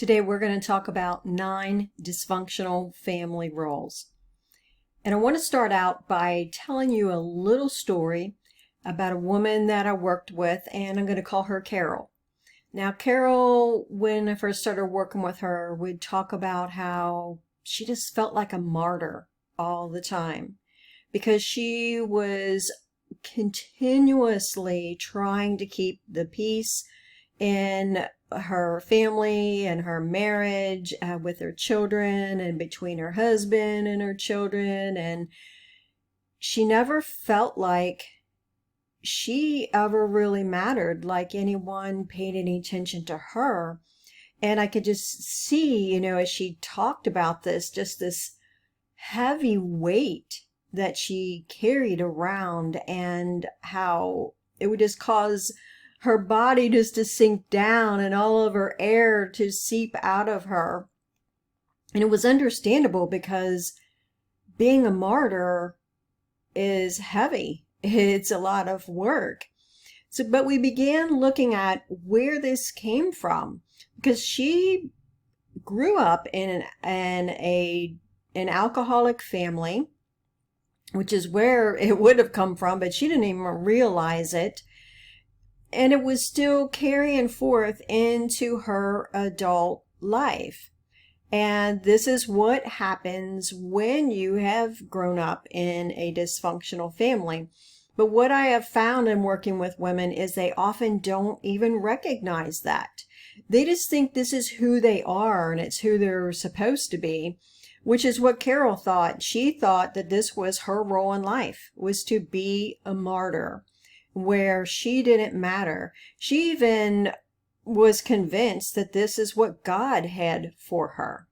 Today we're going to talk about 9 dysfunctional family roles. And I want to start out by telling you a little story about a woman that I worked with, and I'm going to call her Carol. Now, Carol, when I first started working with her, would talk about how she just felt like a martyr all the time because she was continuously trying to keep the peace in her family and her marriage with her children and between her husband and her children. And she never felt like she ever really mattered, like anyone paid any attention to her. And I could just see, as she talked about this, just this heavy weight that she carried around and how it would just cause her body just to sink down and all of her air to seep out of her. And it was understandable because being a martyr is heavy. It's a lot of work. But we began looking at where this came from because she grew up in an alcoholic family, which is where it would have come from, but she didn't even realize it. And it was still carrying forth into her adult life. And this is what happens when you have grown up in a dysfunctional family. But what I have found in working with women is they often don't even recognize that. They just think this is who they are and it's who they're supposed to be, which is what Carol thought. She thought that this was her role in life, was to be a martyr, where she didn't matter. She even was convinced that this is what God had for her.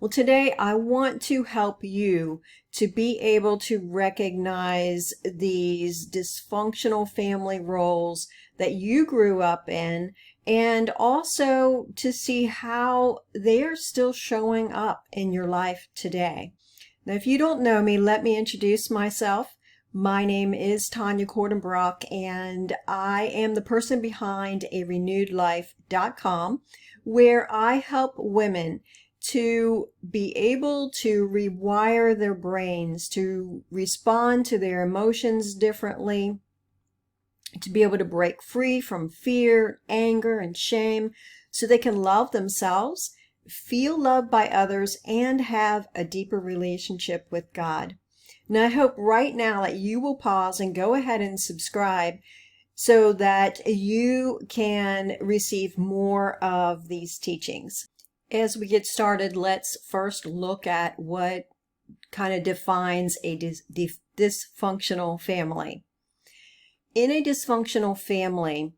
Well, today I want to help you to be able to recognize these dysfunctional family roles that you grew up in, and also to see how they're still showing up in your life today. Now, if you don't know me, let me introduce myself. My name is Tawnya Kordenbrock, and I am the person behind arenewedlife.com, where I help women to be able to rewire their brains, to respond to their emotions differently, to be able to break free from fear, anger, and shame so they can love themselves, feel loved by others, and have a deeper relationship with God. Now, I hope right now that you will pause and go ahead and subscribe so that you can receive more of these teachings. As we get started, let's first look at what kind of defines a dysfunctional family. In a dysfunctional family,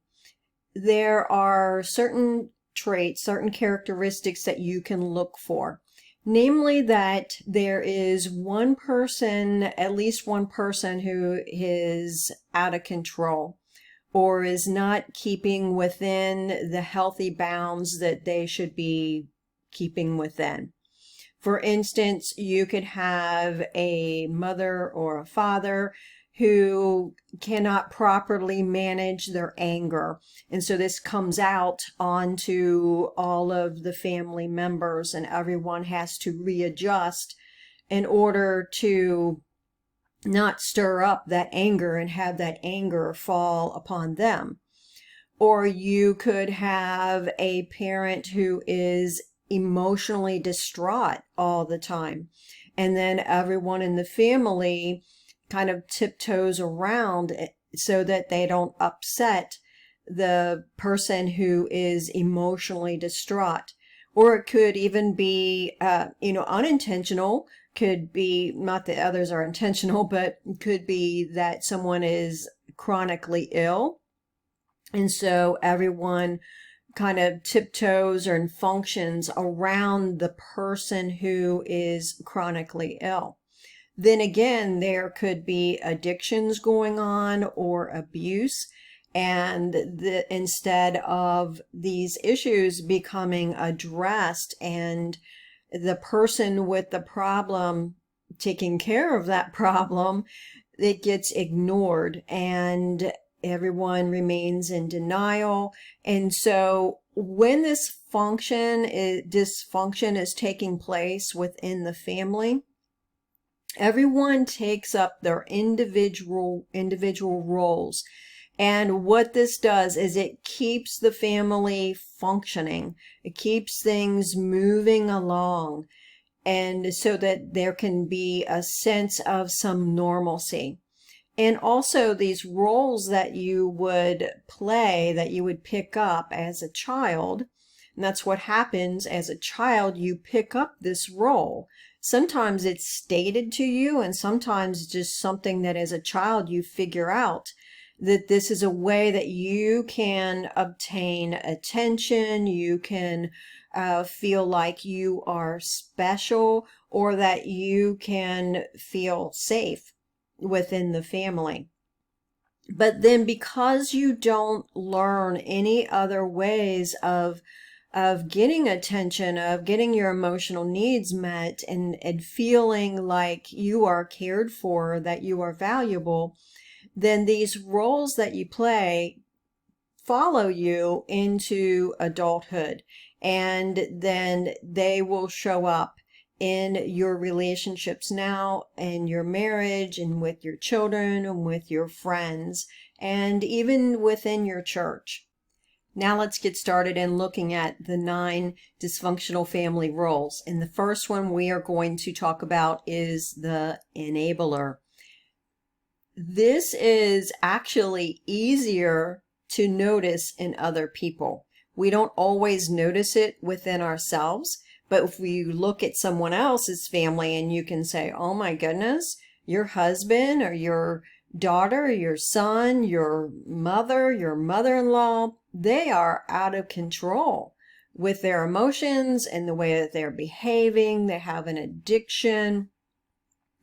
there are certain traits, certain characteristics that you can look for. Namely, that there is one person, at least one person, who is out of control or is not keeping within the healthy bounds that they should be keeping within. For instance, you could have a mother or a father who cannot properly manage their anger. And so this comes out onto all of the family members, and everyone has to readjust in order to not stir up that anger and have that anger fall upon them. Or you could have a parent who is emotionally distraught all the time, and then everyone in the family kind of tiptoes around so that they don't upset the person who is emotionally distraught. Or it could even be, unintentional. Could be, not that others are intentional, but could be that someone is chronically ill. And so everyone kind of tiptoes and functions around the person who is chronically ill. Then again, there could be addictions going on or abuse, and instead of these issues becoming addressed and the person with the problem taking care of that problem, it gets ignored and everyone remains in denial. And so when this dysfunction is taking place within the family, everyone takes up their individual roles. And what this does is it keeps the family functioning. It keeps things moving along, and so that there can be a sense of some normalcy. And also these roles that you would play, that you would pick up as a child, and that's what happens as a child, you pick up this role. Sometimes it's stated to you, and sometimes just something that as a child you figure out that this is a way that you can obtain attention, you can feel like you are special, or that you can feel safe within the family. But then because you don't learn any other ways of getting attention, of getting your emotional needs met, and feeling like you are cared for, that you are valuable, then these roles that you play follow you into adulthood, and then they will show up in your relationships now, in your marriage, and with your children, and with your friends, and even within your church. Now let's get started in looking at the 9 dysfunctional family roles. And the first one we are going to talk about is the enabler. This is actually easier to notice in other people. We don't always notice it within ourselves, but if we look at someone else's family and you can say, oh my goodness, your husband or your daughter, your son, your mother-in-law, they are out of control with their emotions and the way that they're behaving. They have an addiction,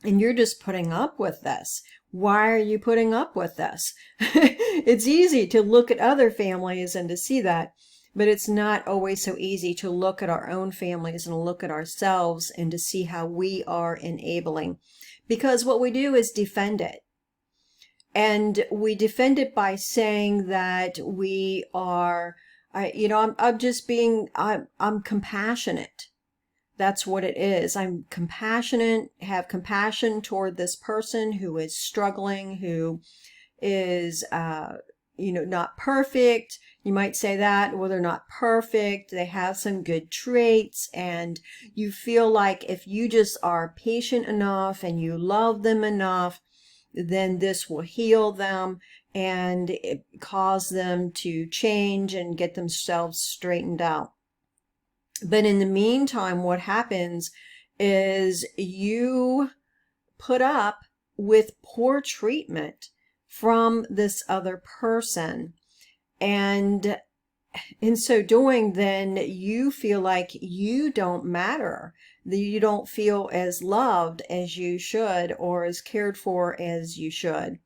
and you're just putting up with this. Why are you putting up with this? It's easy to look at other families and to see that, but it's not always so easy to look at our own families and look at ourselves and to see how we are enabling. Because what we do is defend it. And we defend it by saying that we are, I'm compassionate. That's what it is. I'm compassionate, have compassion toward this person who is struggling, who is, not perfect. You might say that, well, they're not perfect. They have some good traits, and you feel like if you just are patient enough and you love them enough, then this will heal them and cause them to change and get themselves straightened out. But in the meantime, what happens is you put up with poor treatment from this other person. And in so doing, then you feel like you don't matter, that you don't feel as loved as you should or as cared for as you should.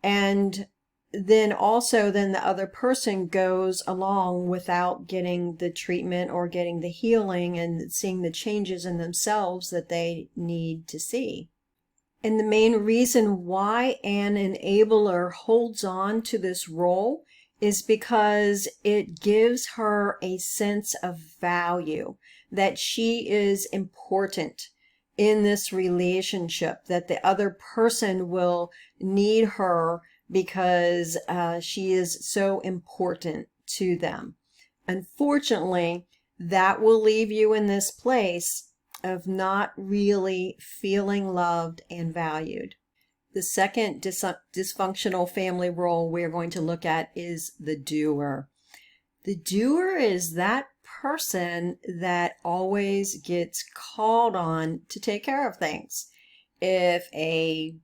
And then also the other person goes along without getting the treatment or getting the healing and seeing the changes in themselves that they need to see. And the main reason why an enabler holds on to this role is because it gives her a sense of value, that she is important in this relationship, that the other person will need her because she is so important to them. Unfortunately, that will leave you in this place of not really feeling loved and valued. The second dysfunctional family role we're going to look at is the doer. The doer is that person that always gets called on to take care of things. If a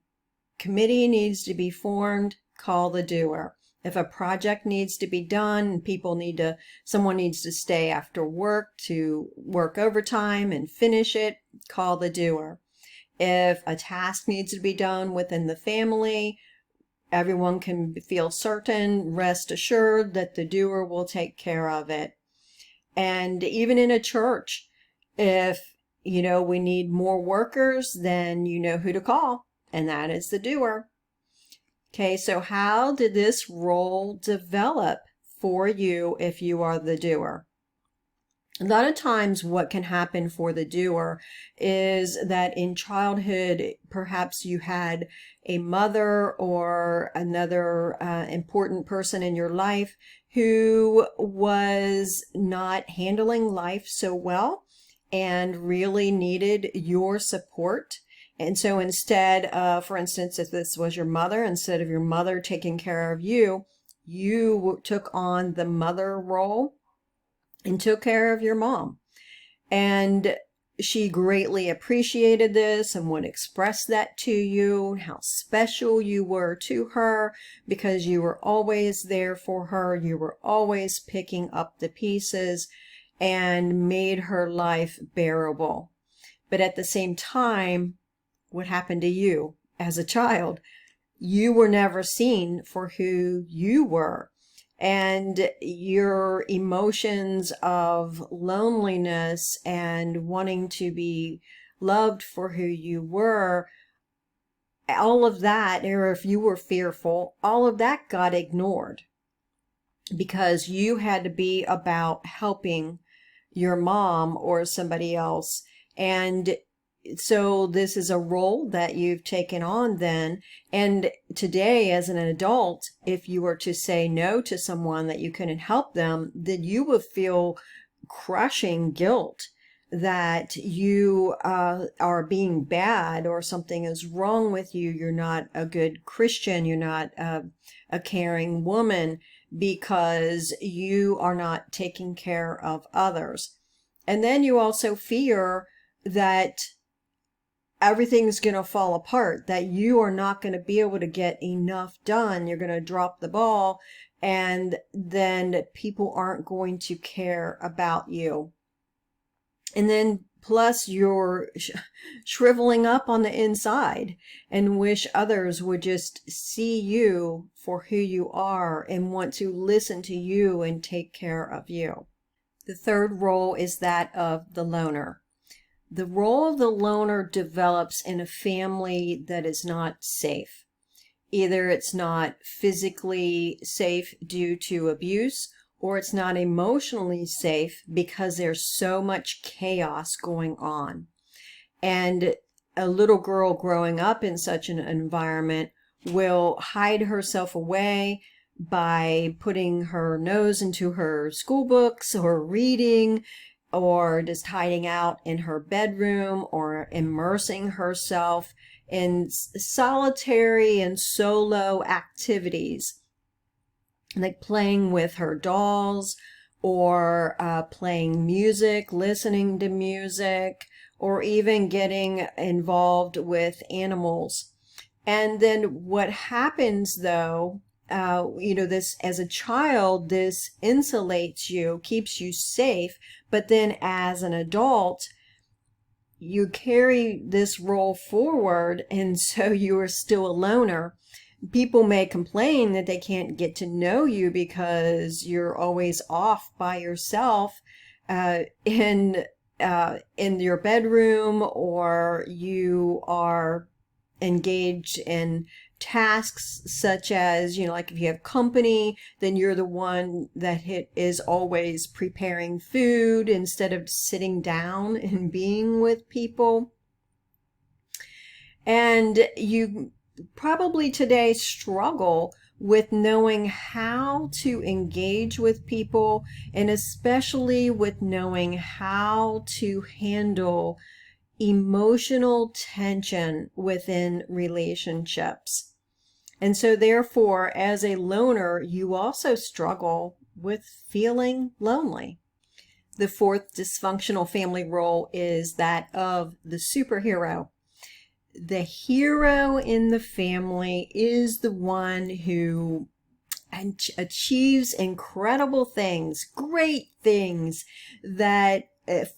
committee needs to be formed, call the doer. If a project needs to be done and someone needs to stay after work to work overtime and finish it, call the doer. If a task needs to be done within the family, everyone can feel certain, rest assured that the doer will take care of it. And even in a church, if, we need more workers, then you know who to call, and that is the doer. Okay, so how did this role develop for you if you are the doer? A lot of times what can happen for the doer is that in childhood, perhaps you had a mother or another important person in your life who was not handling life so well and really needed your support. And so instead, for instance, if this was your mother, instead of your mother taking care of you, you took on the mother role and took care of your mom. And she greatly appreciated this and would express that to you, how special you were to her because you were always there for her. You were always picking up the pieces and made her life bearable. But at the same time, what happened to you as a child? You were never seen for who you were. And your emotions of loneliness and wanting to be loved for who you were, all of that, or if you were fearful, all of that got ignored because you had to be about helping your mom or somebody else. And so this is a role that you've taken on then. And today, as an adult, if you were to say no to someone that you couldn't help them, then you would feel crushing guilt that you are being bad or something is wrong with you. You're not a good Christian. You're not a caring woman because you are not taking care of others. And then you also fear that everything's going to fall apart, that you are not going to be able to get enough done. You're going to drop the ball, and then people aren't going to care about you. And then plus you're shriveling up on the inside and wish others would just see you for who you are and want to listen to you and take care of you. The third role is that of the loner. The role of the loner develops in a family that is not safe. Either it's not physically safe due to abuse, or it's not emotionally safe because there's so much chaos going on. And a little girl growing up in such an environment will hide herself away by putting her nose into her school books or reading, or just hiding out in her bedroom, or immersing herself in solitary and solo activities, like playing with her dolls, or playing music, listening to music, or even getting involved with animals. And then what happens though, this as a child, this insulates you, keeps you safe, but then as an adult, you carry this role forward, and so you are still a loner. People may complain that they can't get to know you because you're always off by yourself in your bedroom, or you are engaged in tasks such as, like if you have company, then you're the one that is always preparing food instead of sitting down and being with people. And you probably today struggle with knowing how to engage with people, and especially with knowing how to handle emotional tension within relationships. And so therefore, as a loner, you also struggle with feeling lonely. The fourth dysfunctional family role is that of the superhero. The hero in the family is the one who achieves incredible things, great things that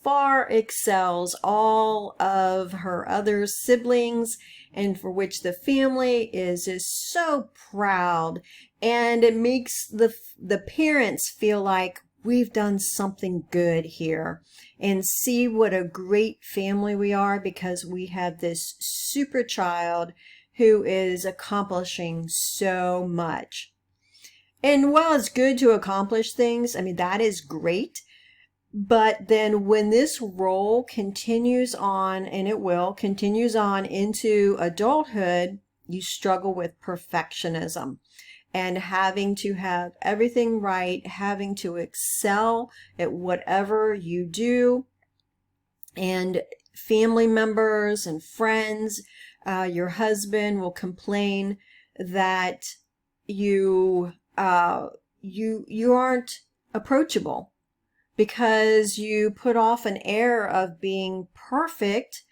far excels all of her other siblings, and for which the family is just so proud. And it makes the parents feel like we've done something good here, and see what a great family we are because we have this super child who is accomplishing so much. And while it's good to accomplish things, I mean, that is great, But then when this role continues on, and it will, continues on into adulthood, you struggle with perfectionism and having to have everything right, having to excel at whatever you do. And family members and friends, your husband will complain that you aren't approachable because you put off an air of being perfect.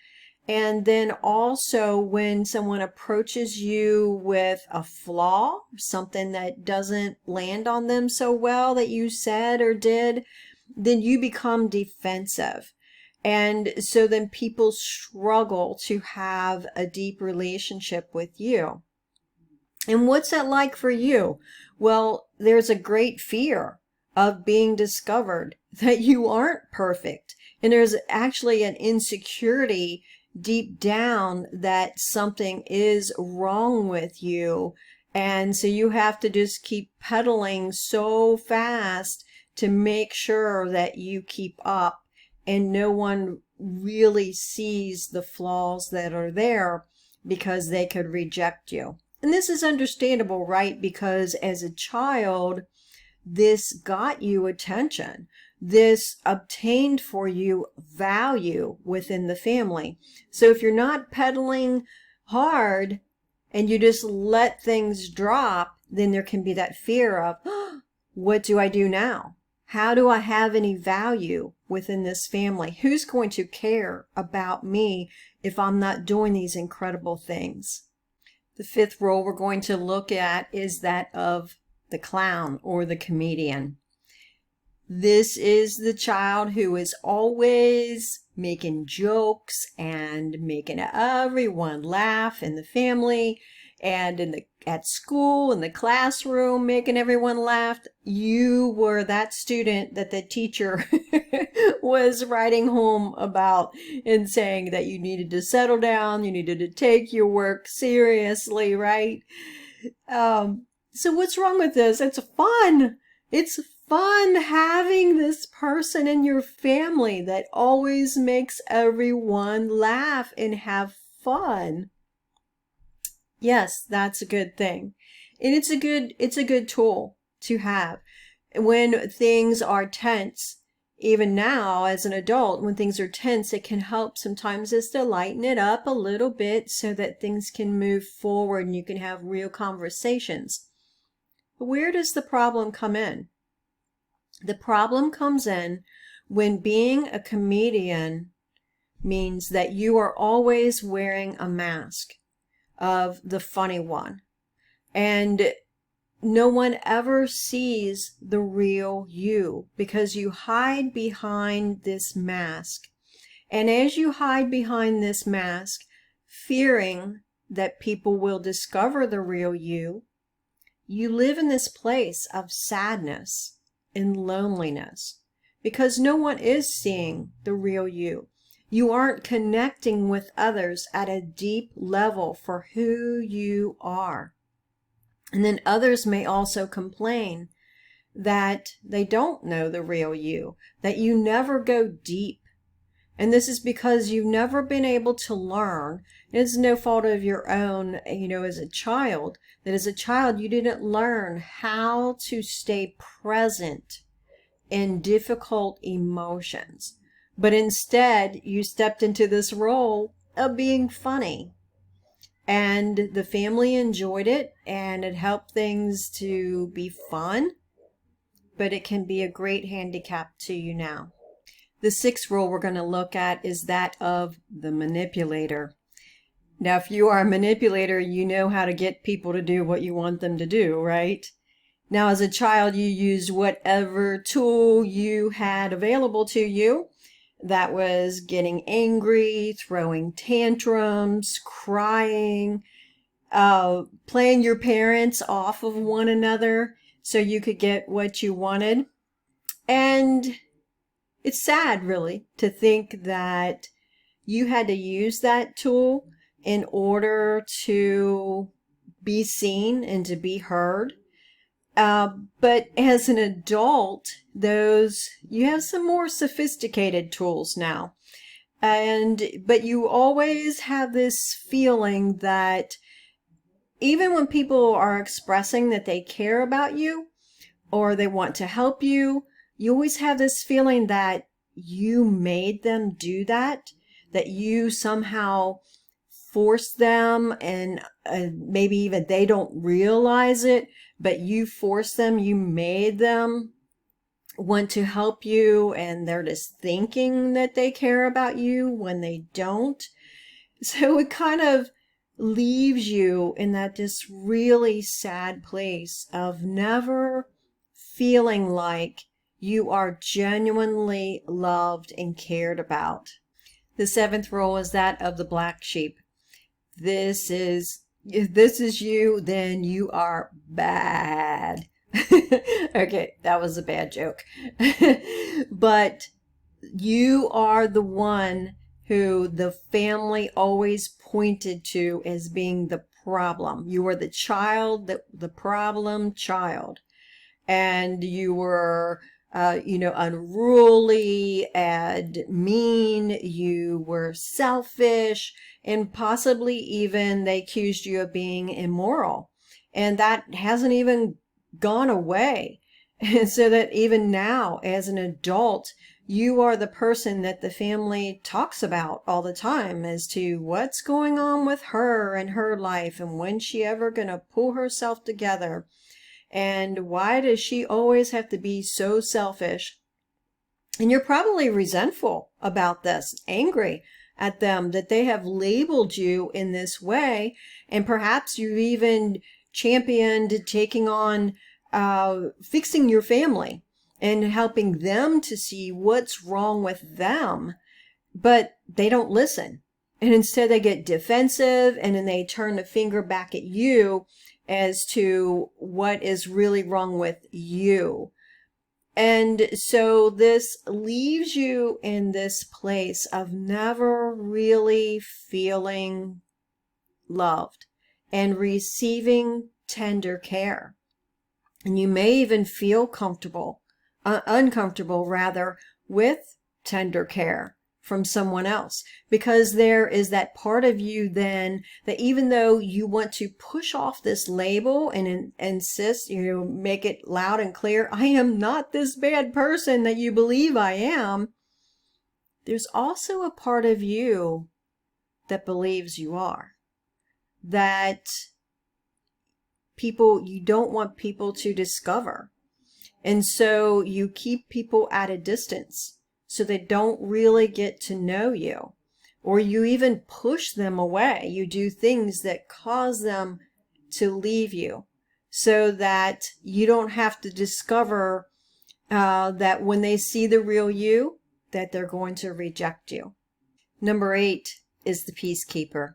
And then also when someone approaches you with a flaw, something that doesn't land on them so well that you said or did, then you become defensive. And so then people struggle to have a deep relationship with you. And what's that like for you? Well, there's a great fear of being discovered that you aren't perfect. And there's actually an insecurity deep down that something is wrong with you. And so you have to just keep pedaling so fast to make sure that you keep up and no one really sees the flaws that are there because they could reject you. And this is understandable, right? Because as a child, this got you attention. This obtained for you value within the family. So if you're not pedaling hard and you just let things drop, then there can be that fear of, oh, what do I do now? How do I have any value within this family? Who's going to care about me if I'm not doing these incredible things? The fifth role we're going to look at is that of the clown or the comedian. This is the child who is always making jokes and making everyone laugh in the family and at school, in the classroom, making everyone laugh. You were that student that the teacher was writing home about and saying that you needed to settle down, you needed to take your work seriously, right? So what's wrong with this? It's fun. It's fun having this person in your family that always makes everyone laugh and have fun. Yes, that's a good thing. And it's a good tool to have. When things are tense, even now as an adult, when things are tense, it can help sometimes just to lighten it up a little bit so that things can move forward and you can have real conversations. But where does the problem come in? The problem comes in when being a comedian means that you are always wearing a mask of the funny one. And no one ever sees the real you because you hide behind this mask. And as you hide behind this mask, fearing that people will discover the real you, you live in this place of sadness and loneliness because no one is seeing the real you. You aren't connecting with others at a deep level for who you are. And then others may also complain that they don't know the real you, that you never go deep. And this is because you've never been able to learn. It's no fault of your own, as a child, that as a child you didn't learn how to stay present in difficult emotions. But instead, you stepped into this role of being funny. And the family enjoyed it, and it helped things to be fun. But it can be a great handicap to you now. The sixth role we're going to look at is that of the manipulator. Now, if you are a manipulator, you know how to get people to do what you want them to do, right? Now, as a child, you used whatever tool you had available to you. That was getting angry, throwing tantrums, crying, playing your parents off of one another so you could get what you wanted. And it's sad, really, to think that you had to use that tool in order to be seen and to be heard. But as an adult, you have some more sophisticated tools now. But you always have this feeling that even when people are expressing that they care about you or they want to help you, you always have this feeling that you made them do that you somehow forced them, and maybe even they don't realize it, but you forced them, you made them want to help you, and they're just thinking that they care about you when they don't. So it kind of leaves you in that just really sad place of never feeling like you are genuinely loved and cared about. The seventh role is that of the black sheep. If this is you, then you are bad. Okay, that was a bad joke. But you are the one who the family always pointed to as being the problem. You were the child, the problem child. And you were, unruly and mean. You were selfish, and possibly even they accused you of being immoral. And that hasn't even gone away. And so that even now, as an adult, you are the person that the family talks about all the time as to what's going on with her and her life, and when's she ever going to pull herself together, and why does she always have to be so selfish? And you're probably resentful about this, angry at them that they have labeled you in this way, and perhaps you've even championed taking on fixing your family and helping them to see what's wrong with them, but they don't listen. And instead they get defensive, and then they turn the finger back at you as to what is really wrong with you. And so this leaves you in this place of never really feeling loved and receiving tender care. And you may even feel uncomfortable rather, with tender care from someone else, because there is that part of you then that even though you want to push off this label and insist, make it loud and clear, I am not this bad person that you believe I am, there's also a part of you that believes you are. That you don't want people to discover. And so you keep people at a distance so they don't really get to know you. Or you even push them away. You do things that cause them to leave you so that you don't have to discover that when they see the real you, that they're going to reject you. Number 8 is the Peacekeeper.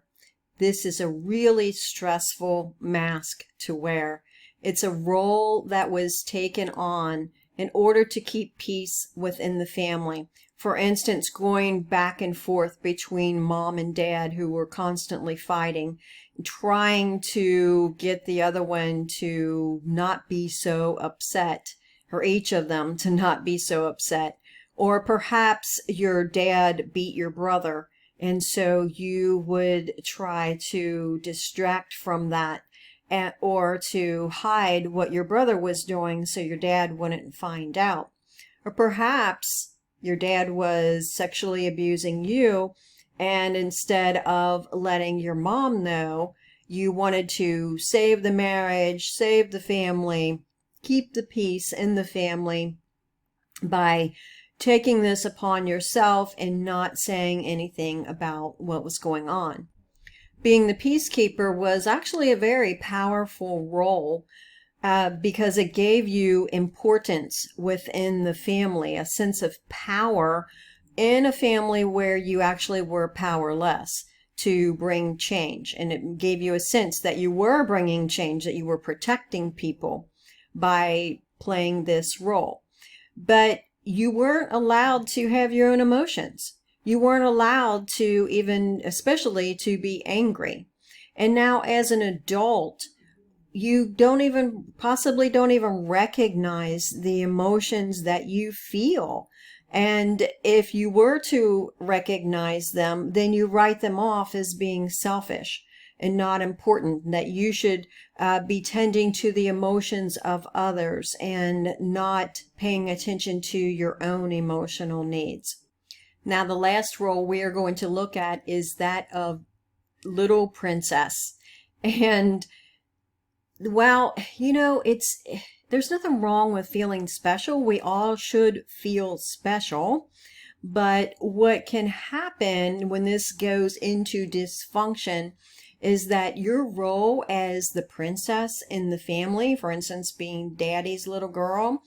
This is a really stressful mask to wear. It's a role that was taken on in order to keep peace within the family. For instance, going back and forth between mom and dad who were constantly fighting, trying to get the other one to not be so upset, or each of them to not be so upset. Or perhaps your dad beat your brother, and so you would try to distract from that, or to hide what your brother was doing so your dad wouldn't find out. Or perhaps your dad was sexually abusing you, and instead of letting your mom know, you wanted to save the marriage, save the family, keep the peace in the family by taking this upon yourself and not saying anything about what was going on. Being the Peacekeeper was actually a very powerful role because it gave you importance within the family, a sense of power in a family where you actually were powerless to bring change. And it gave you a sense that you were bringing change, that you were protecting people by playing this role. But you weren't allowed to have your own emotions. You weren't allowed to even, especially to be angry. And now as an adult, you possibly don't even recognize the emotions that you feel. And if you were to recognize them, then you write them off as being selfish and not important, that you should be tending to the emotions of others and not paying attention to your own emotional needs. Now, the last role we are going to look at is that of little princess. And well, there's nothing wrong with feeling special. We all should feel special. But what can happen when this goes into dysfunction is that your role as the princess in the family, for instance, being daddy's little girl,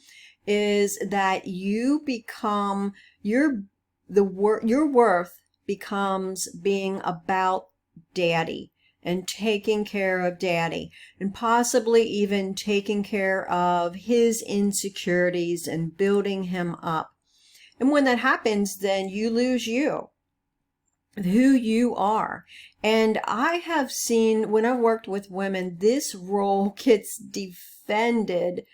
is that you become your worth becomes being about daddy and taking care of daddy, and possibly even taking care of his insecurities and building him up. And when that happens, then you lose who you are. And I have seen, when I've worked with women, this role gets defended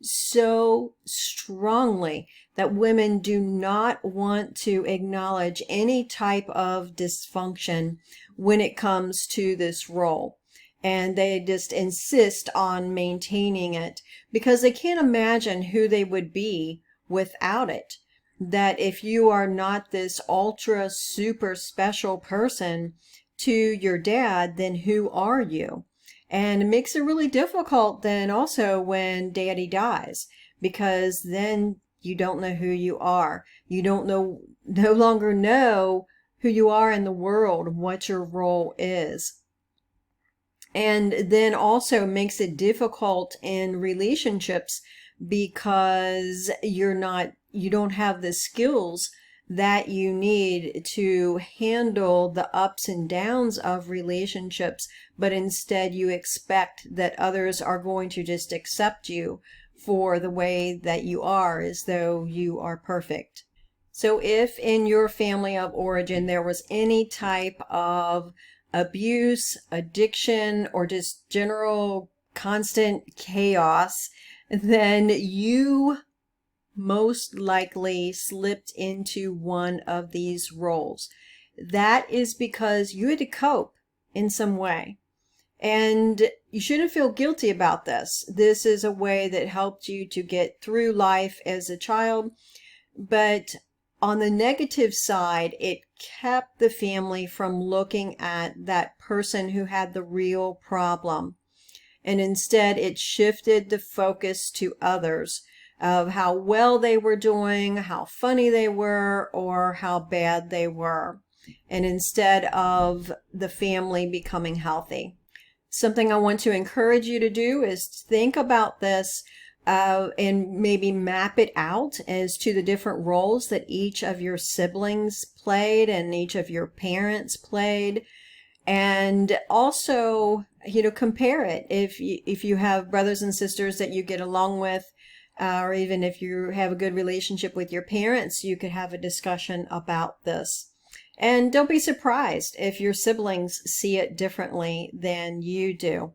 so strongly that women do not want to acknowledge any type of dysfunction when it comes to this role. And they just insist on maintaining it because they can't imagine who they would be without it. That if you are not this ultra super special person to your dad, then who are you? And it makes it really difficult then also when daddy dies, because then you don't know who you are. You don't no longer know who you are in the world, what your role is. And then also makes it difficult in relationships because you don't have the skills that you need to handle the ups and downs of relationships, but instead you expect that others are going to just accept you for the way that you are, as though you are perfect. So if in your family of origin there was any type of abuse, addiction, or just general constant chaos, then you most likely slipped into one of these roles. That is because you had to cope in some way. And you shouldn't feel guilty about this. This is a way that helped you to get through life as a child. But on the negative side, it kept the family from looking at that person who had the real problem. And instead, it shifted the focus to others, of how well they were doing, how funny they were, or how bad they were, and instead of the family becoming healthy. Something I want to encourage you to do is think about this and maybe map it out as to the different roles that each of your siblings played and each of your parents played. And also, compare it. If you have brothers and sisters that you get along with, or even if you have a good relationship with your parents, you could have a discussion about this. And don't be surprised if your siblings see it differently than you do.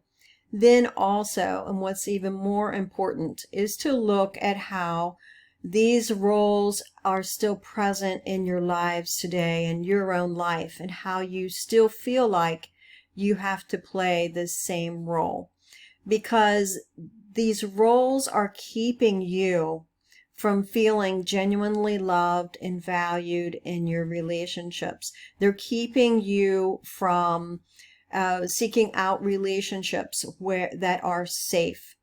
Then also, and what's even more important, is to look at how these roles are still present in your lives today, in your own life, and how you still feel like you have to play this same role. Because these roles are keeping you from feeling genuinely loved and valued in your relationships. They're keeping you from seeking out relationships that are safe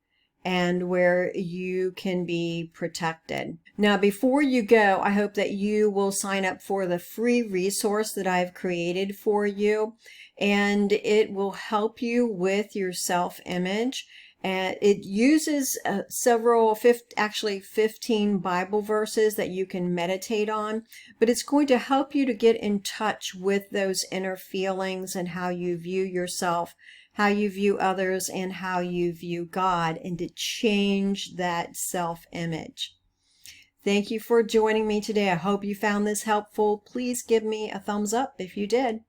and where you can be protected. Now, before you go, I hope that you will sign up for the free resource that I've created for you, and it will help you with your self-image. And it uses 15 Bible verses that you can meditate on, but it's going to help you to get in touch with those inner feelings and how you view yourself, how you view others, and how you view God, and to change that self-image. Thank you for joining me today. I hope you found this helpful. Please give me a thumbs up if you did.